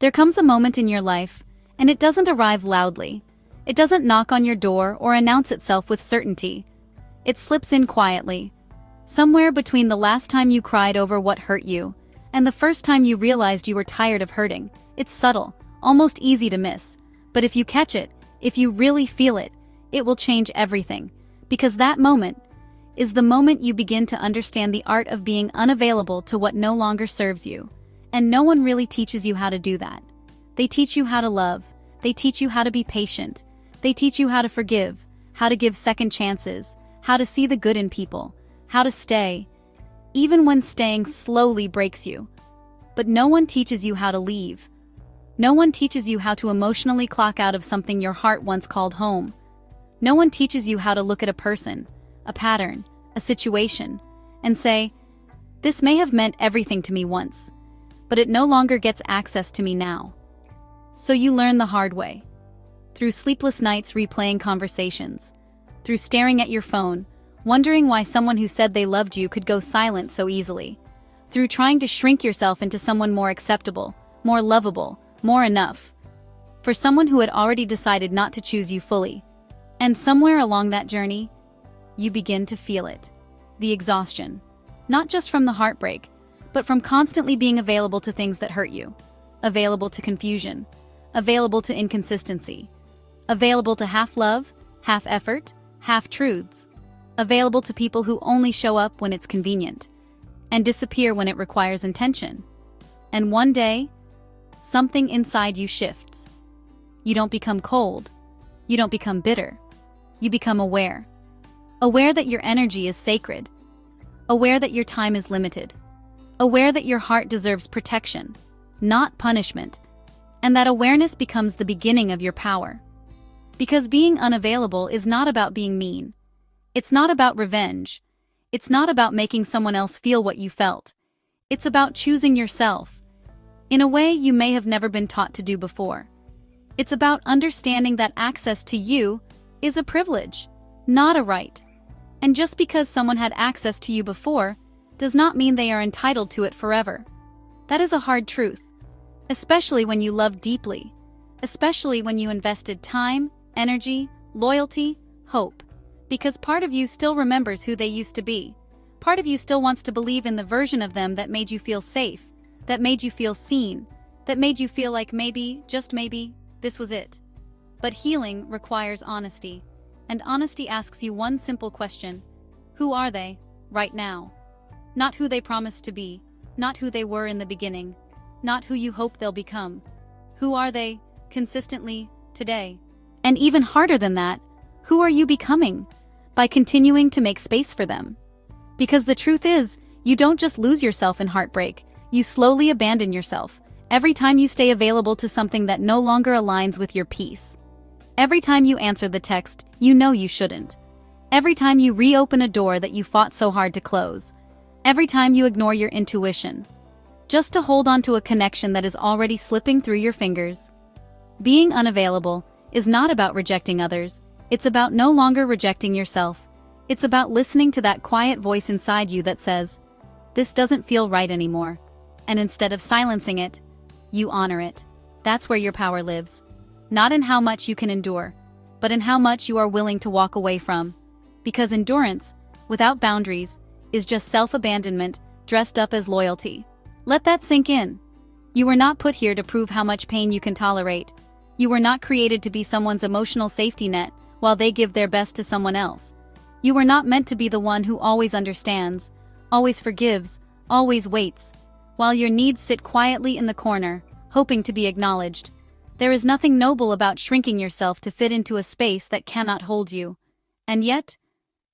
There comes a moment in your life, and it doesn't arrive loudly. It doesn't knock on your door or announce itself with certainty. It slips in quietly, somewhere between the last time you cried over what hurt you and the first time you realized you were tired of hurting. It's subtle, almost easy to miss, but if you catch it, if you really feel it, it will change everything. Because that moment is the moment you begin to understand the art of being unavailable to what no longer serves you. And no one really teaches you how to do that. They teach you how to love. They teach you how to be patient. They teach you how to forgive, how to give second chances, how to see the good in people, how to stay, even when staying slowly breaks you. But no one teaches you how to leave. No one teaches you how to emotionally clock out of something your heart once called home. No one teaches you how to look at a person, a pattern, a situation, and say, "This may have meant everything to me once, but it no longer gets access to me now." So you learn the hard way. Through sleepless nights replaying conversations, through staring at your phone, wondering why someone who said they loved you could go silent so easily, through trying to shrink yourself into someone more acceptable, more lovable, more enough, for someone who had already decided not to choose you fully. And somewhere along that journey, you begin to feel it. The exhaustion. Not just from the heartbreak, but from constantly being available to things that hurt you. Available to confusion. Available to inconsistency. Available to half love, half effort, half truths. Available to people who only show up when it's convenient, and disappear when it requires intention. And one day, something inside you shifts. You don't become cold. You don't become bitter. You become aware. Aware that your energy is sacred. Aware that your time is limited. Aware that your heart deserves protection, not punishment. And that awareness becomes the beginning of your power. Because being unavailable is not about being mean. It's not about revenge. It's not about making someone else feel what you felt. It's about choosing yourself, in a way you may have never been taught to do before. It's about understanding that access to you is a privilege, not a right. And just because someone had access to you before, does not mean they are entitled to it forever. That is a hard truth, especially when you love deeply, especially when you invested time, energy, loyalty, hope. Because part of you still remembers who they used to be. Part of you still wants to believe in the version of them that made you feel safe, that made you feel seen, that made you feel like maybe, just maybe, this was it. But healing requires honesty, and honesty asks you one simple question: who are they, right now? Not who they promised to be, not who they were in the beginning, not who you hope they'll become. Who are they, consistently, today? And even harder than that, who are you becoming, by continuing to make space for them? Because the truth is, you don't just lose yourself in heartbreak, you slowly abandon yourself, every time you stay available to something that no longer aligns with your peace. Every time you answer the text you know you shouldn't. Every time you reopen a door that you fought so hard to close. Every time you ignore your intuition, just to hold on to a connection that is already slipping through your fingers. Being unavailable is not about rejecting others, it's about no longer rejecting yourself. It's about listening to that quiet voice inside you that says, "This doesn't feel right anymore." And instead of silencing it, you honor it. That's where your power lives. Not in how much you can endure, but in how much you are willing to walk away from. Because endurance, without boundaries, is just self-abandonment dressed up as loyalty. Let that sink in. You were not put here to prove how much pain you can tolerate. You were not created to be someone's emotional safety net while they give their best to someone else. You were not meant to be the one who always understands, always forgives, always waits, while your needs sit quietly in the corner, hoping to be acknowledged. There is nothing noble about shrinking yourself to fit into a space that cannot hold you. And yet,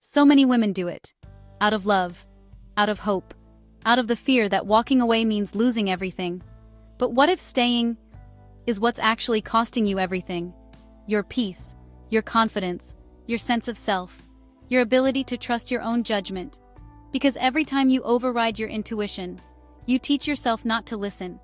so many women do it. Out of love, out of hope, out of the fear that walking away means losing everything. But what if staying is what's actually costing you everything? Your peace, your confidence, your sense of self, your ability to trust your own judgment. Because every time you override your intuition, you teach yourself not to listen.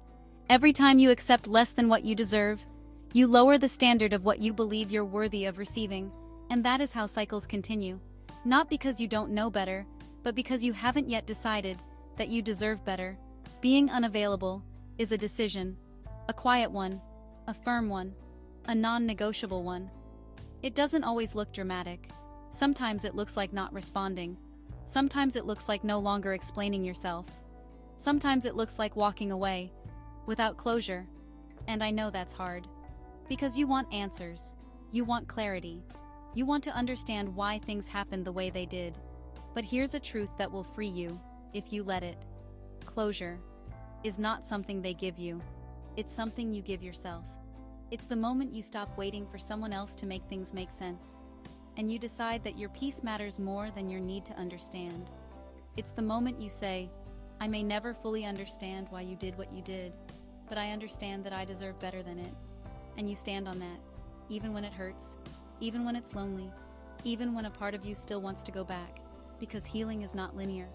Every time you accept less than what you deserve, you lower the standard of what you believe you're worthy of receiving. And that is how cycles continue. Not because you don't know better, but because you haven't yet decided that you deserve better. Being unavailable is a decision, A quiet one, a firm one, a non-negotiable one. It doesn't always look dramatic. Sometimes it looks like not responding. Sometimes it looks like no longer explaining yourself. Sometimes it looks like walking away, without closure. And I know that's hard. Because you want answers. You want clarity. You want to understand why things happened the way they did. But here's a truth that will free you, if you let it. Closure is not something they give you. It's something you give yourself. It's the moment you stop waiting for someone else to make things make sense, and you decide that your peace matters more than your need to understand. It's the moment you say, I may never fully understand why you did what you did, but I understand that I deserve better than it. And you stand on that, even when it hurts, even when it's lonely, even when a part of you still wants to go back, because healing is not linear.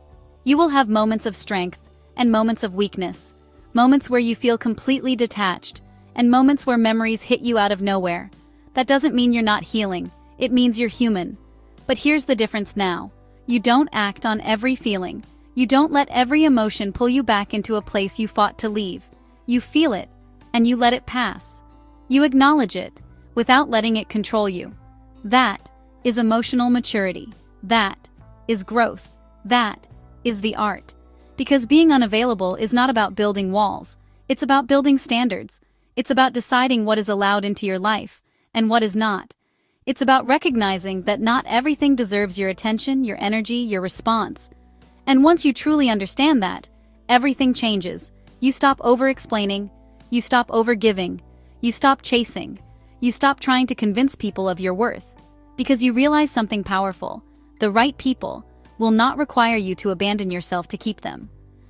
You will have moments of strength and moments of weakness, moments where you feel completely detached, and moments where memories hit you out of nowhere. That doesn't mean you're not healing, it means you're human. But here's the difference now. You don't act on every feeling. You don't let every emotion pull you back into a place you fought to leave. You feel it, and you let it pass. You acknowledge it, without letting it control you. That is emotional maturity. That is growth. That is the art. Because being unavailable is not about building walls. It's about building standards. It's about deciding what is allowed into your life, and what is not. It's about recognizing that not everything deserves your attention, your energy, your response. And once you truly understand that, everything changes. You stop over-explaining, you stop over-giving, you stop chasing, you stop trying to convince people of your worth. Because you realize something powerful. The right people will not require you to abandon yourself to keep them.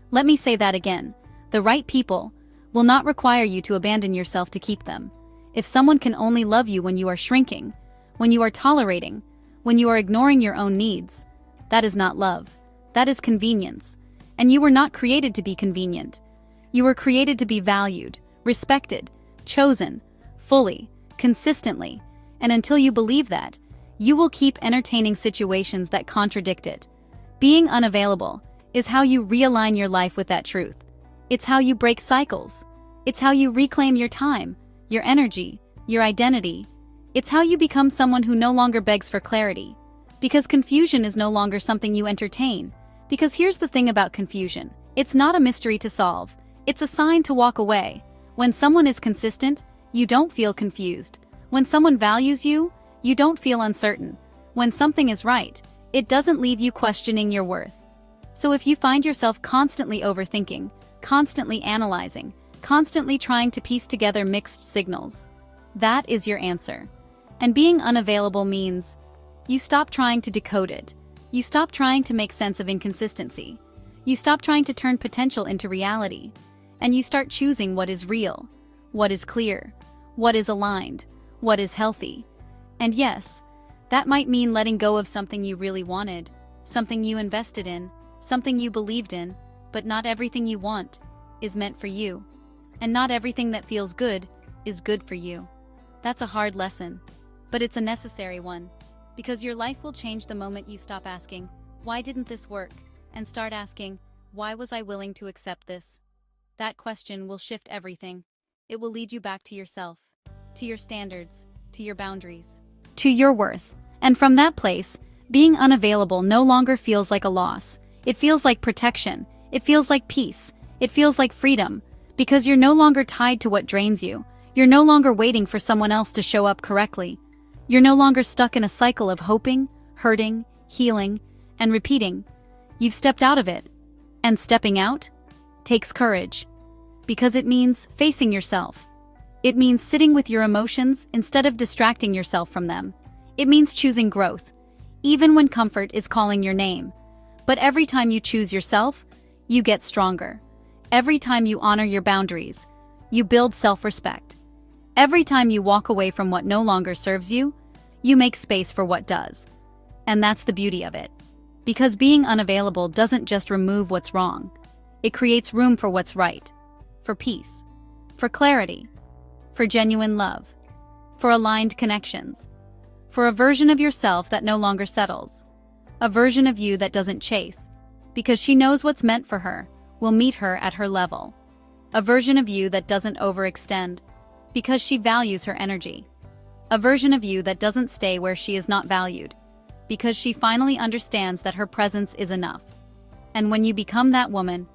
Let me say that again. The right people will not require you to abandon yourself to keep them. If someone can only love you when you are shrinking, when you are tolerating, when you are ignoring your own needs, that is not love. That is convenience. And you were not created to be convenient. You were created to be valued, respected, chosen, fully, consistently. And until you believe that, you will keep entertaining situations that contradict it. Being unavailable is how you realign your life with that truth. It's how you break cycles. It's how you reclaim your time, your energy, your identity. It's how you become someone who no longer begs for clarity. Because confusion is no longer something you entertain. Because here's the thing about confusion. It's not a mystery to solve. It's a sign to walk away. When someone is consistent, you don't feel confused. When someone values you, you don't feel uncertain. When something is right, it doesn't leave you questioning your worth. So if you find yourself constantly overthinking, constantly analyzing, constantly trying to piece together mixed signals, that is your answer. And being unavailable means you stop trying to decode it. You stop trying to make sense of inconsistency. You stop trying to turn potential into reality. And you start choosing what is real, what is clear, what is aligned, what is healthy. And yes, that might mean letting go of something you really wanted, something you invested in, something you believed in, but not everything you want is meant for you. And not everything that feels good is good for you. That's a hard lesson, but it's a necessary one. Because your life will change the moment you stop asking, why didn't this work? And start asking, why was I willing to accept this? That question will shift everything. It will lead you back to yourself, to your standards, to your boundaries, to your worth. And from that place, being unavailable no longer feels like a loss. It feels like protection. It feels like peace. It feels like freedom. Because you're no longer tied to what drains you. You're no longer waiting for someone else to show up correctly. You're no longer stuck in a cycle of hoping, hurting, healing, and repeating. You've stepped out of it. And stepping out takes courage. Because it means facing yourself. It means sitting with your emotions instead of distracting yourself from them. It means choosing growth, even when comfort is calling your name. But every time you choose yourself, you get stronger. Every time you honor your boundaries, you build self-respect. Every time you walk away from what no longer serves you, you make space for what does. And that's the beauty of it. Because being unavailable doesn't just remove what's wrong. It creates room for what's right. For peace. For clarity. For genuine love. For aligned connections. For a version of yourself that no longer settles. A version of you that doesn't chase. Because she knows what's meant for her will meet her at her level. A version of you that doesn't overextend, because she values her energy. A version of you that doesn't stay where she is not valued, because she finally understands that her presence is enough. And when you become that woman,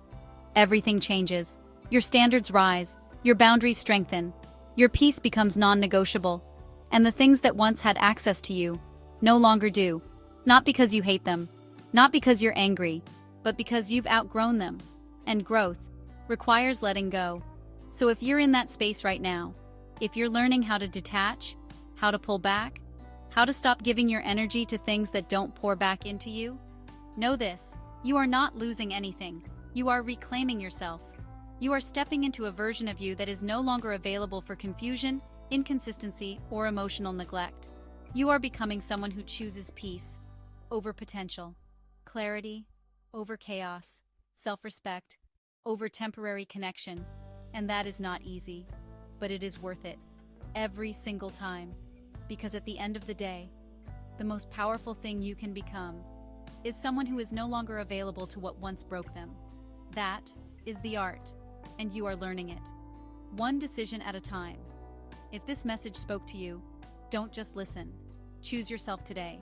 everything changes. Your standards rise, your boundaries strengthen, your peace becomes non-negotiable, and the things that once had access to you no longer do. Not because you hate them, not because you're angry, but because you've outgrown them. And growth requires letting go. So if you're in that space right now, if you're learning how to detach, how to pull back, how to stop giving your energy to things that don't pour back into you, know this: you are not losing anything. You are reclaiming yourself. You are stepping into a version of you that is no longer available for confusion, inconsistency, or emotional neglect. You are becoming someone who chooses peace over potential, clarity over chaos, self-respect over temporary connection. And that is not easy, but it is worth it every single time. Because at the end of the day, the most powerful thing you can become is someone who is no longer available to what once broke them. That is the art, and you are learning it. One decision at a time. If this message spoke to you, don't just listen. Choose yourself today.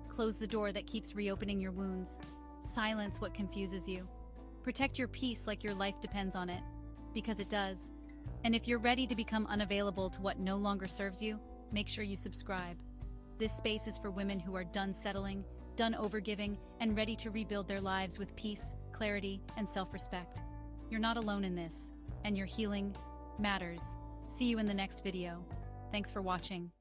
Close the door that keeps reopening your wounds. Silence what confuses you. Protect your peace like your life depends on it, because it does. And if you're ready to become unavailable to what no longer serves you, make sure you subscribe. This space is for women who are done settling, done overgiving, and ready to rebuild their lives with peace, clarity, and self-respect. You're not alone in this, and your healing matters. See you in the next video. Thanks for watching.